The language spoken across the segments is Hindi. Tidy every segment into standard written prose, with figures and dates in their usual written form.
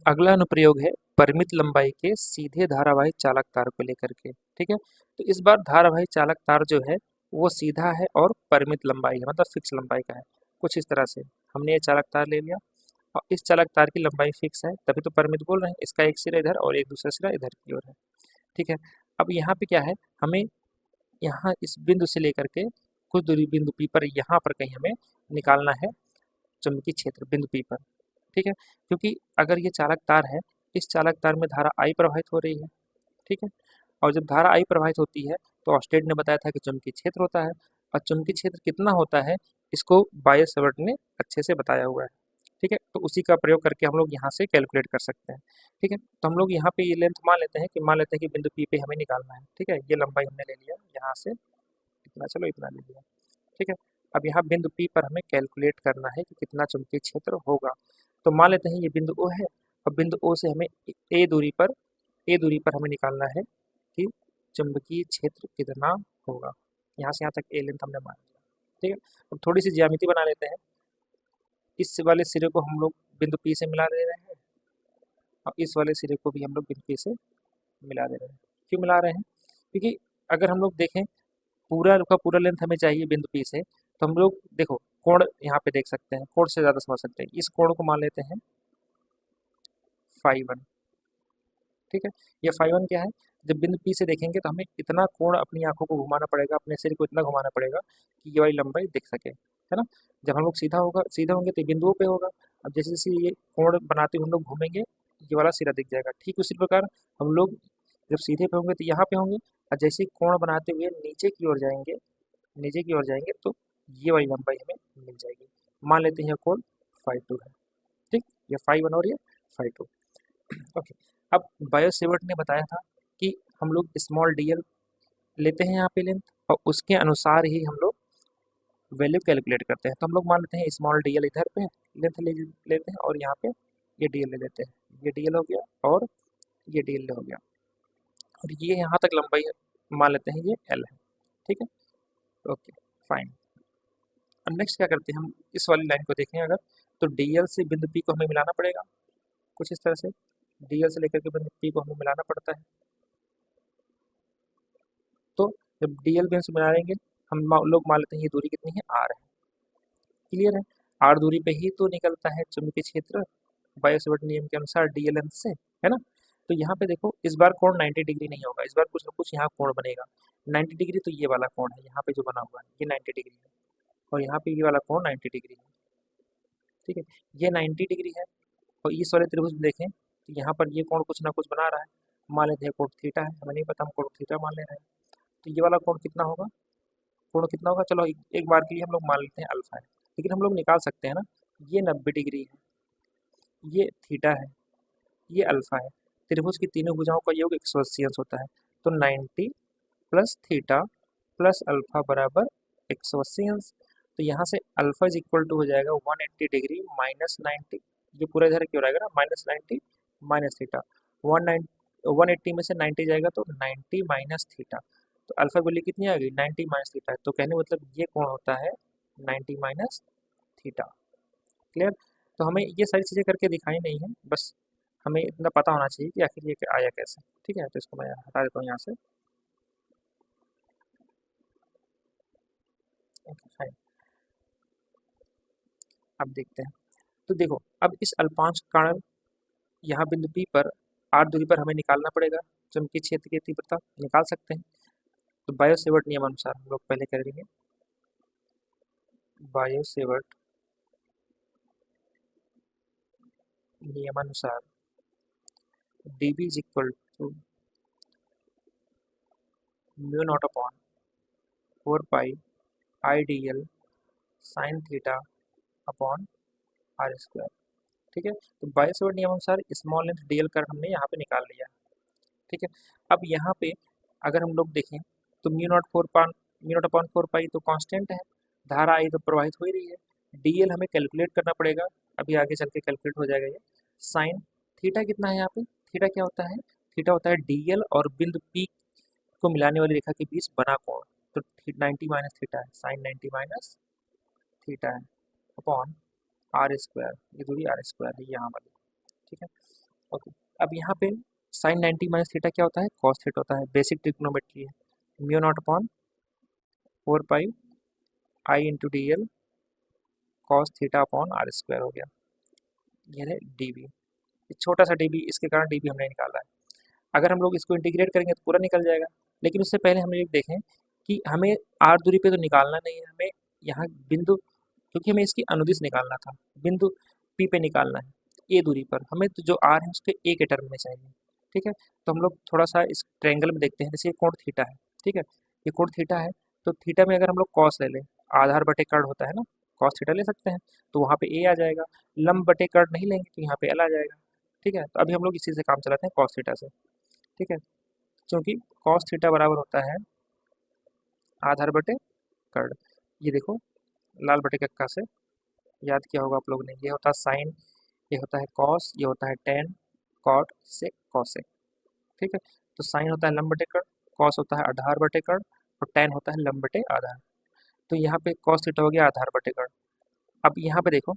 अगला अनुप्रयोग है परिमित लंबाई के सीधे धारावाही चालक तार को लेकर के। ठीक है, तो इस बार धारावाही चालक तार जो है वो सीधा है और परिमित लंबाई है, मतलब फिक्स लंबाई का है। कुछ इस तरह से हमने ये चालक तार ले लिया और इस चालक तार की लंबाई फिक्स है, तभी तो परिमित बोल रहे हैं। इसका एक सिरा इधर और एक दूसरा सिरा इधर की ओर है। ठीक है, अब यहाँ पे क्या है, हमें यहाँ इस बिंदु से लेकर के कुछ दूरी बिंदु पी पर यहाँ पर कहीं हमें निकालना है चुंबकीय क्षेत्र बिंदु पी पर। ठीक है, क्योंकि अगर ये चालक तार है, इस चालक तार में धारा आई प्रवाहित हो रही है। ठीक है, और जब धारा आई प्रवाहित होती है तो ऑस्टेड ने बताया था कि चुंबकीय क्षेत्र होता है, और चुंबकीय क्षेत्र कितना होता है इसको बायो-सवर्ट ने अच्छे से बताया हुआ है। ठीक है, तो उसी का प्रयोग करके हम लोग यहाँ से कैलकुलेट कर सकते हैं। ठीक है, तो हम लोग यहाँ पे ये लेंथ मान लेते हैं कि बिंदु पी पे हमें निकालना है। ठीक है, ये लंबाई हमने ले लिया यहाँ से, इतना, चलो इतना ले लिया। ठीक है, अब यहाँ बिंदु पी पर हमें कैलकुलेट करना है कि कितना चुंबकीय क्षेत्र होगा। तो मान लेते हैं ये बिंदु ओ है, और बिंदु ओ से हमें ए दूरी पर ए दूरी पर हमें निकालना है कि चुंबकीय क्षेत्र कितना होगा। यहाँ से यहाँ तक ए लेंथ हमने मान लिया। ठीक है, अब थोड़ी सी ज्यामिति बना लेते हैं। इस वाले सिरे को हम लोग बिंदु पी से मिला दे रहे हैं, और इस वाले सिरे को भी हम लोग बिंदु पी से मिला दे रहे हैं। क्यों मिला रहे हैं? क्योंकि अगर हम लोग देखें पूरा का पूरा लेंथ हमें चाहिए बिंदु पी से, तो हम लोग देखो कोण यहाँ पे देख सकते हैं, कोण से ज़्यादा समझ सकते हैं। इस कोण को मान लेते हैं φ1। ठीक है, ये φ1 क्या है, जब बिंदु पी से देखेंगे तो हमें इतना कोण अपनी आंखों को घुमाना पड़ेगा, अपने सिर को इतना घुमाना पड़ेगा कि ये वाली लंबाई दिख सके, है ना। जब हम लोग सीधा होंगे तो ये बिंदुओं पे होगा। अब जैसे जैसे ये कोण बनाते हुए हम लोग घूमेंगे, ये वाला सिरा दिख जाएगा। ठीक उसी प्रकार हम लोग जब सीधे पे होंगे तो यहाँ पे होंगे, और जैसे ही कोण बनाते हुए नीचे की ओर जाएंगे तो ये वाली लंबाई हमें मिल जाएगी। मान लेते हैं यह कोण φ2 है। ठीक, ये φ1 और ये φ2। ओके, अब बायो-सेवर्ट ने बताया था कि हम लोग स्मॉल dl लेते हैं यहाँ पे लेंथ, और उसके अनुसार ही हम लोग वैल्यू कैलकुलेट करते हैं। तो हम लोग मान लेते हैं स्मॉल dl इधर पे लेंथ लेते हैं, और यहाँ पे ये dl ले लेते हैं। ये dl हो गया और ये dl हो गया, और ये यहाँ तक लंबाई मान लेते हैं ये l है। ठीक है, ओके फाइन। अब नेक्स्ट क्या करते हैं, हम इस वाली लाइन को देखें अगर, तो dl से बिंदु P को हमें मिलाना पड़ेगा। कुछ इस तरह से dl से लेकर के बिंदु P को हमें मिलाना पड़ता है। तो जब dl बिंदु से मिलाएंगे, हम लोग मान लेते हैं ये दूरी कितनी है, r है। क्लियर है, r दूरी पे ही तो निकलता है चुंबकीय क्षेत्र बायो-सेवर्ट नियम के अनुसार dl लेंथ से, है ना। तो यहाँ पे देखो इस बार कोण 90 डिग्री नहीं होगा, इस बार कुछ ना कुछ यहाँ कोण बनेगा 90 डिग्री। तो ये वाला कोण है यहाँ पे जो बना हुआ है, ये 90 डिग्री है, और यहाँ पे ये वाला कोण 90 डिग्री है। ठीक है, ये 90 डिग्री है, और इस वाले त्रिभुज में देखें तो यहाँ पर ये कोण कुछ ना कुछ बना रहा है। मान लेते हैं कोण थीटा है, हमें नहीं पता, हम कोण थीटा मान ले रहे हैं। तो ये वाला कोण कितना होगा, कोण कितना होगा, चलो एक बार के लिए हम लोग मान लेते हैं अल्फा है, लेकिन हम लोग निकाल सकते हैं ना। ये 90 डिग्री है, ये थीटा है, ये अल्फा है। त्रिभुज की तीनों भुजाओं का योग 180 अंश होता है। तो 90 प्लस थीटा प्लस अल्फा बराबर 180 अंश। तो यहाँ से अल्फा इज इक्वल टू हो जाएगा 180 डिग्री माइनस 90। ये पूरा इधर क्यों रहेगा ना, माइनस 90 माइनस थीटा, 180 में से 90 जाएगा तो 90 माइनस थीटा। तो अल्फा वैल्यू कितनी आ गई, 90 माइनस थीटा। तो कहने मतलब ये कोण होता है 90 माइनस थीटा। क्लियर, तो हमें ये सारी चीज़ें करके दिखाई नहीं है, बस हमें इतना पता होना चाहिए कि आखिर ये आया कैसे। ठीक है, तो इसको मैं हटा देता हूँ यहाँ से। ओके फाइन, अब देखते हैं। तो देखो अब इस अल्पांश के कारण यहाँ बिंदु P पर r दूरी पर हमें निकालना पड़ेगा चुंबकीय क्षेत्र की तीव्रता, निकाल सकते हैं। तो बायो-सेवर्ट नियम अनुसार हम लोग पहले करेंगे, बायो-सेवर्ट नियमानुसार dB is equal to mu naught upon 4 pi I d l sine theta upon r square. ठीक है, तो बायो-सेवर्ट नियम अनुसार स्मॉल लेंथ डीएल कर हमने यहाँ पे निकाल लिया। ठीक है, अब यहाँ पे अगर हम लोग देखें तो म्यू नॉट अपॉन 4 पाई तो कांस्टेंट है, धारा आई तो प्रवाहित हो ही रही है। डीएल हमें कैलकुलेट करना पड़ेगा, अभी आगे चल के कैलकुलेट हो जाएगा ये। साइन थीटा कितना है यहाँ पे, थीटा क्या होता है, थीटा होता है डीएल और बिंदु पी को मिलाने वाली रेखा के बीच बना कोण। तो 90 माइनस थीटा है, साइन 90 माइनस थीटा है अपॉन आर स्क्वायर, ये दूरी आर स्क्वायर है यहाँ वाली। ठीक है। ओके, अब यहाँ पे साइन 90 माइनस थीटा क्या होता है, कॉस थीटा होता है, बेसिक ट्रिग्नोमेट्री है। Mu naught upon 4 pi I into d l cos theta upon r square हो गया, ये है डी बी। छोटा सा डी बी, इसके कारण डी बी हमने निकाला है। अगर हम लोग इसको इंटीग्रेट करेंगे तो पूरा निकल जाएगा, लेकिन उससे पहले हम ये देखें कि हमें आर दूरी पे तो निकालना नहीं है, हमें यहाँ बिंदु, क्योंकि हमें इसकी अनुदिश निकालना था, बिंदु पी पे निकालना है, ए दूरी पर हमें तो जो आर है उसके ए के टर्म में चाहिए। ठीक है, तो हम लोग थोड़ा सा इस ट्रायंगल में देखते हैं, जैसे ये कोण थीटा है, ठीक है, ये कोण थीटा है, तो थीटा में अगर हम लोग कॉस ले लें, आधार बटे कर्ण होता है ना, कॉस थीटा ले सकते हैं, तो वहाँ पे ए आ जाएगा। लंब बटे कर्ण नहीं लेंगे तो यहाँ पे एल आ जाएगा। ठीक है, तो अभी हम लोग इसी से काम चलाते हैं, कॉस थीटा से। ठीक है, क्योंकि कॉस थीटा बराबर होता है आधार बटे कर्ण। ये देखो लाल बटे कक्का से याद किया होगा आप लोगों ने, ये होता है साइन, ये होता है कॉस, ये होता है टेन, कॉट से कॉसेक। ठीक है, तो साइन होता है लंब बटे कर्ण, कॉस होता है आधार बटे कर्ण, और टेन होता है लंब बटे आधार। तो यहाँ पे कॉस थीटा हो गया आधार बटे कर्ण। अब यहाँ पे देखो,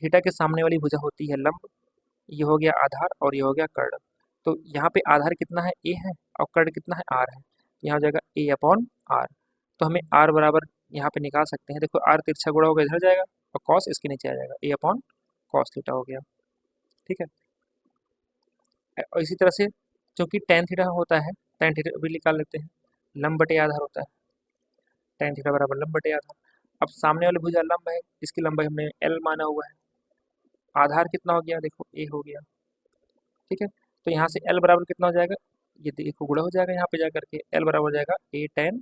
थीटा के सामने वाली भुजा होती है लंब, ये हो गया आधार और ये हो गया कर्ण। तो यहाँ पे आधार कितना है, ए है, और कर्ण कितना है, आर है। यहाँ हो जाएगा ए अपॉन आर। तो हमें आर बराबर यहाँ पे निकाल सकते हैं, देखो आर तिरछा गुणा होगा इधर जाएगा, और कॉस इसके नीचे आ जाएगा, ए अपॉन कॉस थीटा हो गया। ठीक है, और इसी तरह से क्योंकि टेन थीटा होता है, टेन थीटा भी निकाल लेते हैं, लंब बटे आधार होता है, टेन थीटा बराबर लंब बटे आधार। अब सामने वाली भुजा लंब है, इसकी लंबाई हमने एल माना हुआ है, आधार कितना हो गया, देखो ए हो गया। ठीक है, तो यहाँ से एल बराबर कितना हो जाएगा, ये देखो गुणा हो जाएगा यहाँ पे जाकर के, एल बराबर हो जाएगा ए टेन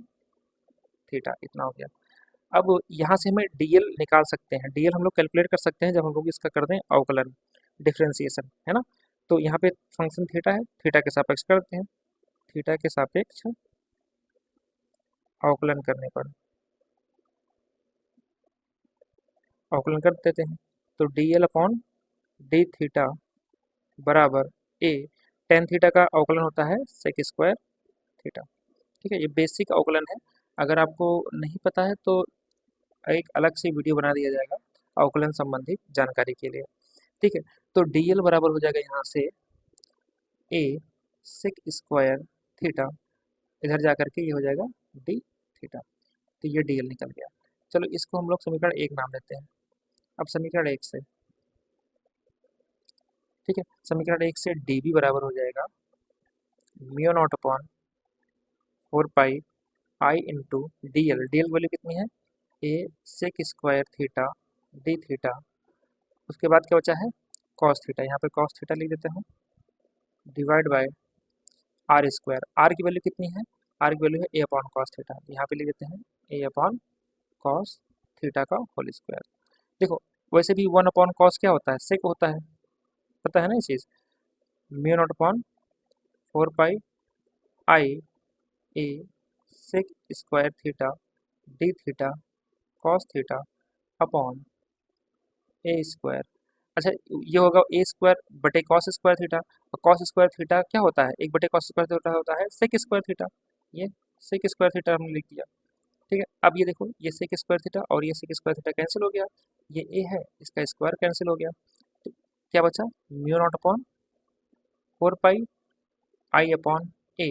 थीटा, इतना हो गया। अब यहाँ से हमें डीएल निकाल सकते हैं, डीएल हम लोग कैलकुलेट कर सकते हैं जब हम लोग इसका कर दें अवकलन, डिफ्रेंसिएशन, है ना। तो यहाँ पे फंक्शन थीटा है, थीटा के सापेक्ष करते हैं, थीटा के सापेक्ष अवकलन करने पर अवकलन कर देते हैं, तो D L upon D theta बराबर ए, टेन थीटा का अवकलन होता है सेक स्क्वायर थीटा। ठीक है, ये बेसिक अवकलन है, अगर आपको नहीं पता है तो एक अलग से वीडियो बना दिया जाएगा अवकलन संबंधित जानकारी के लिए। ठीक है, तो डी एल बराबर हो जाएगा यहाँ से ए सेक स्क्वायर थीटा, इधर जा करके ये हो जाएगा डी थीटा, तो ये डी एल निकल गया। चलो इसको हम लोग समीकरण एक नाम देते हैं। अब समीकरण एक से, ठीक है, समीकरण एक से डी बी बराबर हो जाएगा mu naught upon 4 pi I into d l, d l value कितनी है, a sec square theta d theta, उसके बाद क्या बचा है कॉस थीटा, यहाँ पे कॉस थीटा लिख देते हैं, divide by r square, r की वैल्यू कितनी है, आर की वैल्यू है ए अपॉन कॉस थीटा, यहाँ पे लिख देते हैं ए अपॉन कॉस थीटा का होल स्क्वायर। देखो वैसे भी 1 अपॉन कॉस क्या होता है, सेक होता है, पता है ना ये चीज़। Mu naught upon 4 pi I a sec square theta d theta cos theta upon a square. अच्छा, ये होगा ए स्क्वायर बटे कॉस स्क्वायर थीटा, और कॉस स्क्वायर थीटा क्या होता है, एक बटे कॉस स्क्वायर थीटा होता है सेक स्क्वायर थीटा, ये सेक स्क्वायर थीटा हमने लिख दिया। ठीक है, अब ये देखो ये सेक स्क्वायर थीटा और ये सेक स्क्वायर थीटा कैंसिल हो गया, ये ए है इसका स्क्वायर कैंसिल हो गया, तो क्या बचा mu naught upon 4 pi I upon a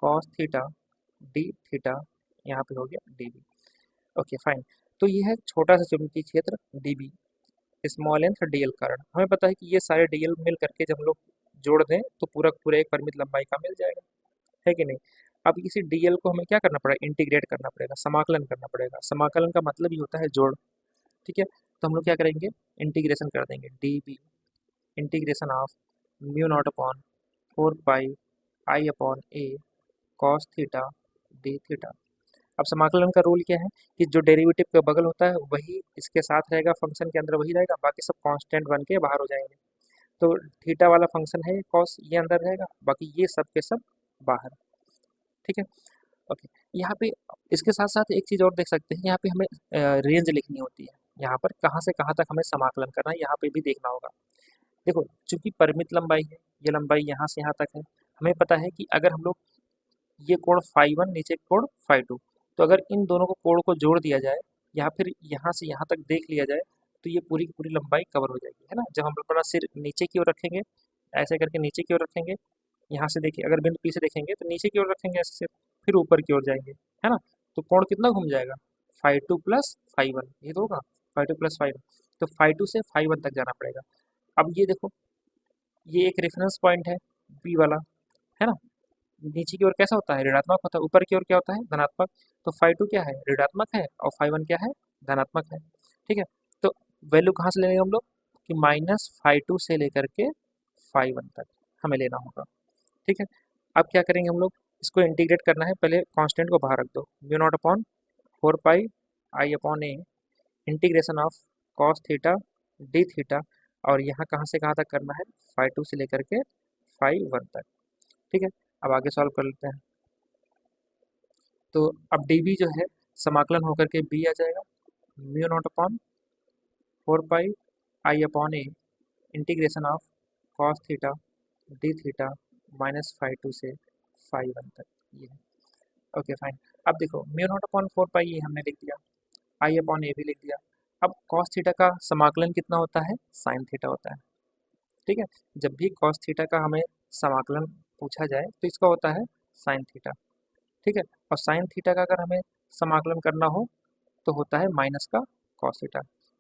cos theta d theta, यहाँ पे हो गया डी बी। ओके फाइन, तो ये है छोटा सा चुंबकीय क्षेत्र d B, small length d l कारण। हमें पता है कि ये सारे डी एल मिल करके जब हम लोग जोड़ दें तो पूरा पूरा एक परिमित लंबाई का मिल जाएगा, है कि नहीं। अब इसी डी एल को हमें क्या करना पड़ेगा, इंटीग्रेट करना पड़ेगा, समाकलन करना पड़ेगा। समाकलन का मतलब ही होता है जोड़। ठीक है, तो हम लोग क्या करेंगे, इंटीग्रेशन कर देंगे, d B integration of mu naught upon 4 pi I upon a cos theta d theta. अब समाकलन का रूल क्या है कि जो डेरिवेटिव का बगल होता है वही इसके साथ रहेगा, फंक्शन के अंदर वही रहेगा, बाकी सब कांस्टेंट बन के बाहर हो जाएंगे। तो थीटा वाला फंक्शन है कॉस, ये अंदर रहेगा, बाकी ये सब के सब बाहर। ठीक है, ओके। यहाँ पे इसके साथ साथ एक चीज़ और देख सकते हैं, यहाँ पे हमें रेंज लिखनी होती है, यहाँ पर कहाँ से कहाँ तक हमें समाकलन करना है यहाँ पे भी देखना होगा। देखो चूंकि परिमित लंबाई है, ये लंबाई यहाँ से यहाँ तक है, हमें पता है कि अगर हम लोग ये कोण φ1 नीचे कोण φ2, तो अगर इन दोनों को कोण को जोड़ दिया जाए या फिर यहाँ से यहाँ तक देख लिया जाए तो ये पूरी की पूरी लंबाई कवर हो जाएगी, है ना। जब हम अपना सिर नीचे की ओर रखेंगे, ऐसे करके नीचे की ओर रखेंगे, यहाँ से देखिए अगर बिंदु पी से देखेंगे तो नीचे की ओर रखेंगे ऐसे सिर, फिर ऊपर की ओर जाएंगे, है ना। तो कोण कितना घूम जाएगा, five two plus five one, ये तो होगा फाइव टू प्लस फाइव, तो फाइव टू से फाइव वन तक जाना पड़ेगा। अब ये देखो, ये एक रेफरेंस पॉइंट है बी वाला, है ना। नीचे की ओर कैसा होता है, ऋणात्मक होता है, ऊपर की ओर क्या होता है, धनात्मक। तो फाइव टू क्या है, ऋणात्मक है, और फाइव वन क्या है, धनात्मक है। ठीक है, तो वैल्यू कहाँ से लेंगे हम लोग, कि माइनस फाइव टू से लेकर के फाइव वन तक हमें लेना होगा। ठीक है, अब क्या करेंगे हम लोग, इसको इंटीग्रेट करना है, पहले कांस्टेंट को बाहर रख दो, mu naught upon four pi I upon a integration of cos theta d theta, और यहाँ कहाँ से कहाँ तक करना है, फाइव टू से लेकर के फाइव वन तक। ठीक है, अब आगे सॉल्व कर लेते हैं। तो अब डी बी जो है समाकलन होकर के बी आ जाएगा, mu naught upon four pi I upon a integration of cos theta d theta minus five two से फाइव वन तक, ये है। Okay fine. अब देखो mu naught upon four pi ये हमने लिख दिया, आई अपॉन ए भी लिख दिया। अब कॉस थीटा का समाकलन कितना होता है, साइन थीटा होता है। ठीक है, जब भी कॉस थीटा का हमें समाकलन पूछा जाए तो इसका होता है साइन थीटा। ठीक है, और साइन थीटा का अगर हमें समाकलन करना हो तो होता है माइनस का कॉस थीटा।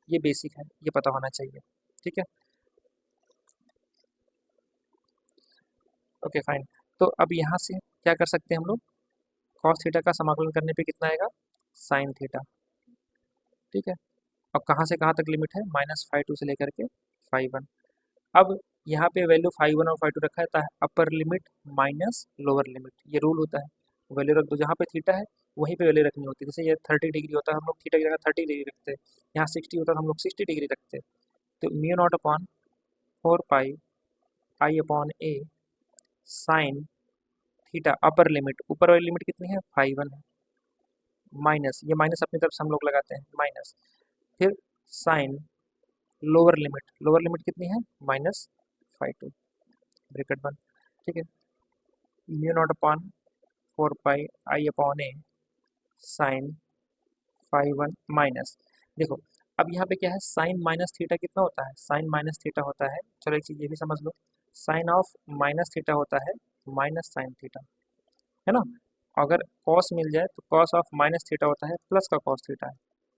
ये बेसिक है, ये पता होना चाहिए। ठीक है, ओके फाइन। तो अब यहाँ से क्या कर सकते हैं हम लोग, कॉस थीटा का समाकलन करने पे कितना आएगा, साइन थीटा। ठीक है, अब कहाँ से कहाँ तक लिमिट है, माइनस फाइव टू से लेकर के फाइव वन। अब यहाँ पे वैल्यू फाइव वन और फाइव टू रखा है, upper limit minus lower limit, ये रूल होता है। वैल्यू रख दो, जहाँ पे थीटा है वहीं पे वैल्यू रखनी होती है। जैसे ये 30 डिग्री होता है, हम लोग थीटा की जगह 30 डिग्री रखते हैं। यहाँ 60 होता है, हम लोग 60 डिग्री रखते हैं। तो mu naught upon four pi I upon a sine theta, upper limit, ऊपर वाली लिमिट कितनी है, फाइव वन है, माइनस, ये माइनस अपनी तरफ से हम लोग लगाते हैं, माइनस, फिर साइन लोअर लिमिट कितनी है, माइनस फाइव टू, ब्रैकेट बंद। ठीक है, mu naught upon four pi I upon a sine five one minus, देखो अब यहाँ पे क्या है, साइन माइनस थीटा कितना होता है, साइन माइनस थीटा होता है, चलो एक चीज़ ये भी समझ लो, साइन ऑफ माइनस थीटा होता है माइनस साइन थीटा, है ना। अगर कॉस मिल जाए तो कॉस ऑफ माइनस थीटा होता है प्लस का कॉस थीटा है,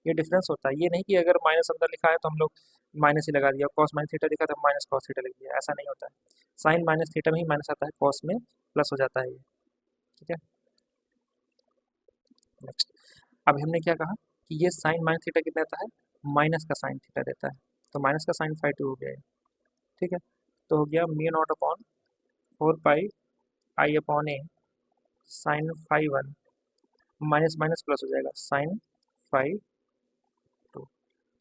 ये डिफरेंस होता है। ये नहीं कि अगर माइनस अंदर लिखा है तो हम लोग माइनस ही लगा दिया, कॉस माइनस थीटा लिखा था माइनस कॉस थीटा लिख दिया, ऐसा नहीं होता है। साइन माइनस थीटा में ही माइनस आता है, कॉस में प्लस हो जाता है ये। ठीक है, नेक्स्ट, अब हमने क्या कहा कि ये साइन माइनस थीटा कितना देता है, माइनस का साइन थीटा देता है, तो माइनस का साइन फाइव टू हो गया ये। ठीक है, तो हो गया mu naught upon four pi I upon a sine five one, minus minus plus हो जाएगा, साइन फाइव टू,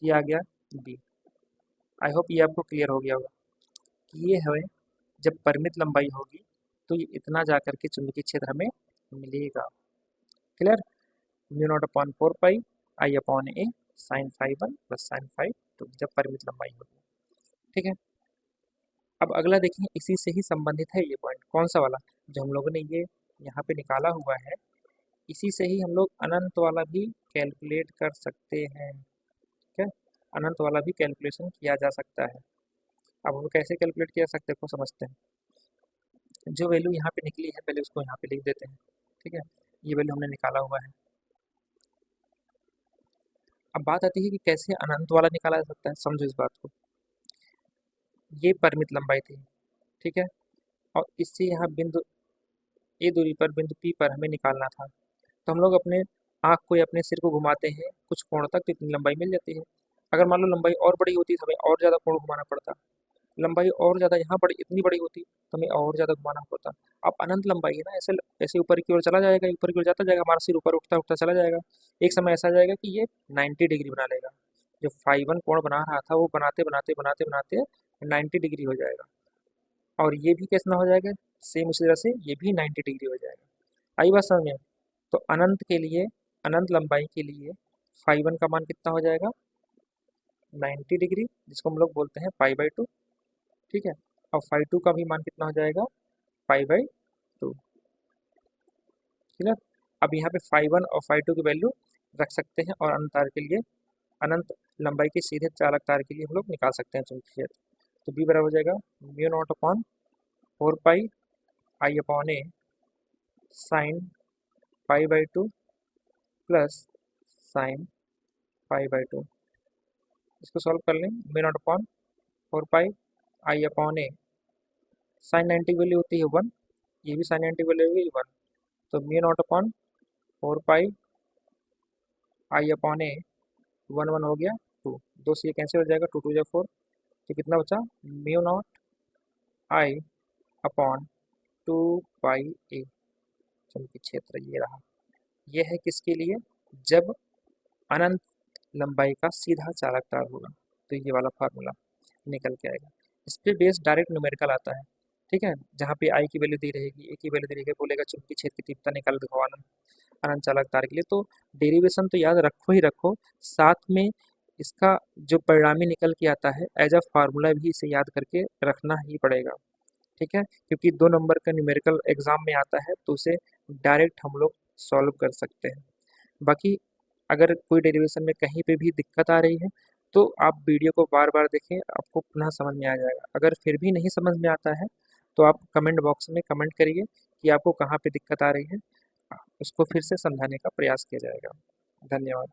ये आ गया बी। आई होप ये आपको क्लियर हो गया होगा कि ये हमें जब परिमित लंबाई होगी तो ये इतना जा करके चुंबकीय क्षेत्र हमें मिलेगा। Clear, mu naught upon four pi I upon a sine five one plus sine five two, जब परिमित लंबाई होगी। ठीक है, अब अगला देखेंगे, इसी से ही संबंधित है ये पॉइंट, कौन सा वाला, जो हम लोगों ने ये यहाँ पे निकाला हुआ है, इसी से ही हम लोग अनंत वाला भी कैलकुलेट कर सकते हैं। ठीक है, अनंत वाला भी कैलकुलेशन किया जा सकता है। अब हम कैसे कैलकुलेट किया सकते हैं को समझते हैं। जो वैल्यू यहाँ पे निकली है पहले उसको यहाँ पे लिख देते हैं। ठीक है, ये वैल्यू हमने निकाला हुआ है। अब बात आती है कि कैसे अनंत वाला निकाला जा सकता है, समझो इस बात को। ये परिमित लंबाई थी, ठीक है, और इससे यहाँ बिंदु ए दूरी पर बिंदु पी पर हमें निकालना था। तो हम लोग अपने आँख को या अपने सिर को घुमाते हैं कुछ कोण तक, तो इतनी लंबाई मिल जाती है। अगर मान लो लंबाई और बड़ी होती तो हमें और ज़्यादा कोण घुमाना पड़ता, लंबाई और ज़्यादा यहाँ बड़ी इतनी बड़ी होती तो हमें और ज़्यादा घुमाना पड़ता। अब अनंत लंबाई है ना, ऐसे ऐसे ऊपर की ओर चला जाएगा, ऊपर की ओर जाता जाएगा, हमारा सिर ऊपर उठता उठता चला जाएगा। एक समय ऐसा आ जाएगा कि ये 90 डिग्री बना लेगा, जो फाइव वन कोण बना रहा था वो बनाते बनाते बनाते बनाते 90 डिग्री हो जाएगा। और ये भी कैसे ना हो जाएगा, सेम उसी तरह से ये भी 90 डिग्री हो जाएगा। आई बात समझ में। तो अनंत के लिए, अनंत लंबाई के लिए फाइव वन का मान कितना हो जाएगा, 90 डिग्री, जिसको हम लोग बोलते हैं पाई बाई टू। ठीक है, और फाइव टू का भी मान कितना हो जाएगा, पाई बाई टू। ठीक है, अब यहाँ पे फाइव वन और फाइव टू की वैल्यू रख सकते हैं और अंतर के लिए अनंत लंबाई के सीधे चालक तार के लिए हम लोग निकाल सकते हैं चुंबकीय क्षेत्र। तो बी बराबर हो जाएगा mu naught upon 4 pi I upon a sine pi by 2 plus sine pi by 2। इसको सॉल्व कर लें, mu naught upon 4 pi I upon a sign 90 की वैल्यू होती है 1, ये भी साइन 90 की वैल्यू होगी 1, तो mu naught upon 4 pi I upon ए 1 हो गया 2, 2 से ये कैंसिल हो जाएगा, 2 2 जा 4, तो कितना बचा म्यू नॉट आई अपॉन 2 पाई ए चुंबकीय क्षेत्र ये रहा। ये है किसके लिए, जब अनंत लंबाई का सीधा चालक तार होगा, तो ये वाला फार्मूला निकल के आएगा। इस पर बेस डायरेक्ट न्यूमेरिकल आता है, ठीक है, जहाँ पे आई की वैल्यू दी रहेगी, ए की वैल्यू दी रहेगी, बोलेगा चुंबकीय क्षेत्र की तीव्रता निकाल दिखाओ अनंत चालक तार के लिए। तो डेरिवेशन तो याद रखो ही रखो, साथ में इसका जो परिणामी निकल के आता है एज अ फार्मूला भी इसे याद करके रखना ही पड़ेगा, ठीक है, क्योंकि 2 नंबर का न्यूमेरिकल एग्जाम में आता है तो उसे डायरेक्ट हम लोग सॉल्व कर सकते हैं। बाकी अगर कोई डेरिवेशन में कहीं पे भी दिक्कत आ रही है तो आप वीडियो को बार बार देखें, आपको पुनः समझ में आ जाएगा। अगर फिर भी नहीं समझ में आता है तो आप कमेंट बॉक्स में कमेंट करिए कि आपको कहाँ पे दिक्कत आ रही है, उसको फिर से समझाने का प्रयास किया जाएगा। धन्यवाद।